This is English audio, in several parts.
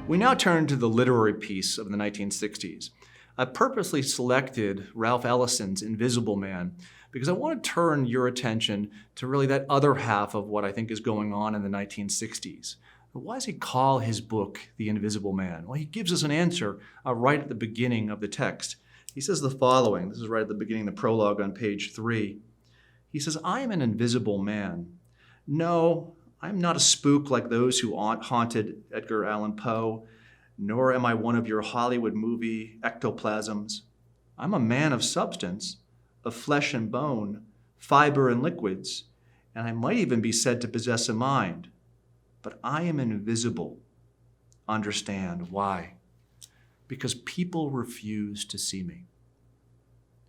We now turn to the literary piece of the 1960s. I purposely selected Ralph Ellison's Invisible Man because I want to turn your attention to really that other half of what I think is going on in the 1960s. Why does he call his book The Invisible Man? Well, he gives us an answer right at the beginning of the text. He says the following. This is right at the beginning of the prologue on page 3. He says, "I am an invisible man. No, I am not a spook like those who haunted Edgar Allan Poe, nor am I one of your Hollywood movie ectoplasms. I'm a man of substance, of flesh and bone, fiber and liquids, and I might even be said to possess a mind. But I am invisible. Understand why? Because people refuse to see me.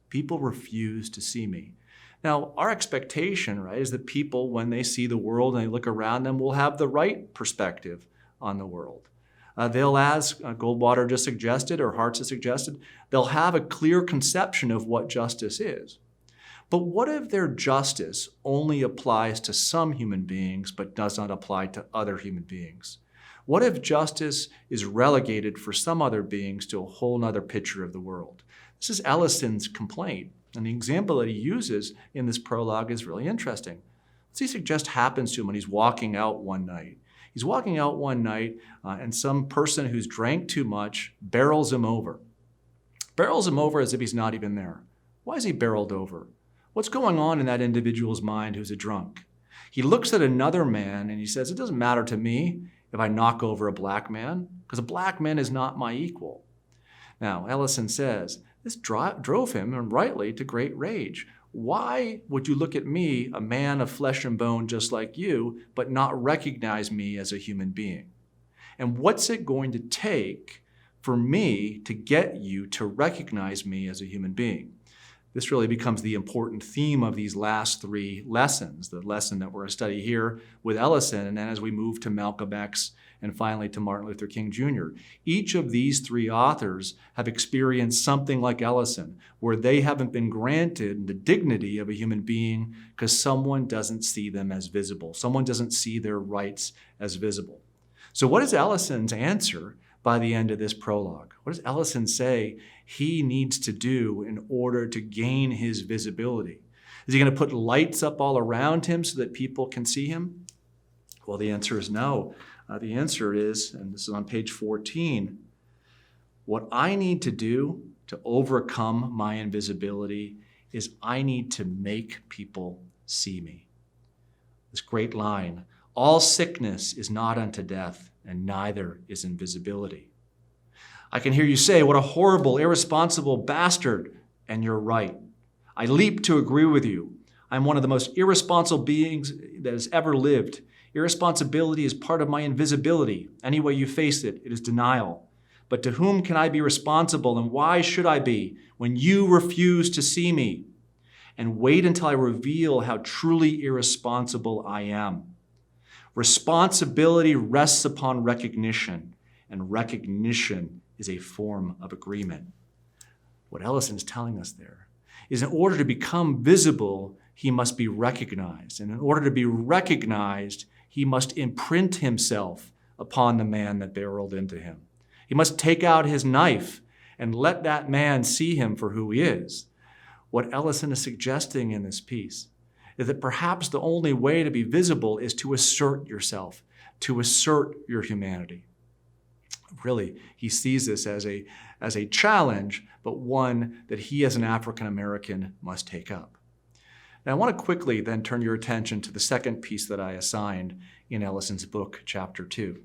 People refuse to see me. Now, our expectation, right, is that people, when they see the world and they look around them, will have the right perspective on the world. They'll, as Goldwater just suggested, or Hartz has suggested, they'll have a clear conception of what justice is. But what if their justice only applies to some human beings but does not apply to other human beings? What if justice is relegated for some other beings to a whole other picture of the world? This is Ellison's complaint. And the example that he uses in this prologue is really interesting. Let's see, suggest happens to him when he's walking out one night. He's walking out one night and some person who's drank too much barrels him over. Barrels him over as if he's not even there. Why is he barreled over? What's going on in that individual's mind who's a drunk? He looks at another man and he says, it doesn't matter to me if I knock over a black man, because a black man is not my equal. Now, Ellison says, this drove him, and rightly, to great rage. Why would you look at me, a man of flesh and bone just like you, but not recognize me as a human being? And what's it going to take for me to get you to recognize me as a human being? This really becomes the important theme of these last 3 lessons, the lesson that we're going to study here with Ellison, and then as we move to Malcolm X and finally to Martin Luther King Jr. Each of these 3 authors have experienced something like Ellison, where they haven't been granted the dignity of a human being because someone doesn't see them as visible. Someone doesn't see their rights as visible. So what is Ellison's answer by the end of this prologue? What does Ellison say he needs to do in order to gain his visibility? Is he going to put lights up all around him so that people can see him? Well, the answer is no. The answer is, and this is on page 14, what I need to do to overcome my invisibility is I need to make people see me. This great line, all sickness is not unto death, and neither is invisibility. I can hear you say, what a horrible, irresponsible bastard, and you're right. I leap to agree with you. I'm one of the most irresponsible beings that has ever lived. Irresponsibility is part of my invisibility. Any way you face it, it is denial. But to whom can I be responsible, and why should I be when you refuse to see me? And wait until I reveal how truly irresponsible I am. Responsibility rests upon recognition, and recognition is a form of agreement. What Ellison is telling us there is in order to become visible, he must be recognized. And in order to be recognized, he must imprint himself upon the man that barreled into him. He must take out his knife and let that man see him for who he is. What Ellison is suggesting in this piece is that perhaps the only way to be visible is to assert yourself, to assert your humanity. Really, he sees this as a challenge, but one that he as an African American must take up. Now, I want to quickly then turn your attention to the second piece that I assigned in Ellison's book, Chapter 2.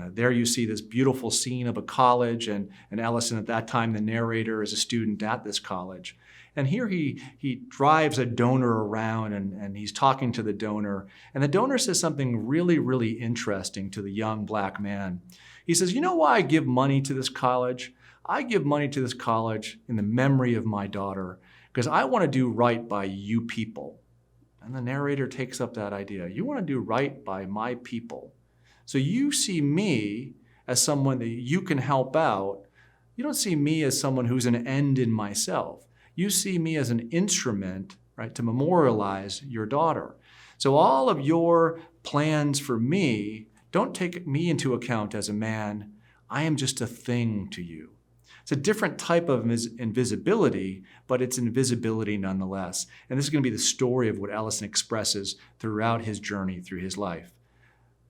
There you see this beautiful scene of a college, and Ellison at that time, the narrator, is a student at this college. And here he drives a donor around and he's talking to the donor. And the donor says something really, really interesting to the young black man. He says, you know why I give money to this college? I give money to this college in the memory of my daughter because I want to do right by you people. And the narrator takes up that idea. You want to do right by my people. So you see me as someone that you can help out. You don't see me as someone who's an end in myself. You see me as an instrument, right, to memorialize your daughter. So all of your plans for me don't take me into account as a man. I am just a thing to you. It's a different type of invisibility, but it's invisibility nonetheless. And this is going to be the story of what Ellison expresses throughout his journey through his life.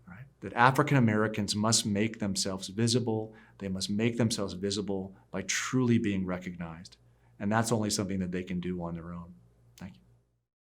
Right? That African Americans must make themselves visible. They must make themselves visible by truly being recognized. And that's only something that they can do on their own.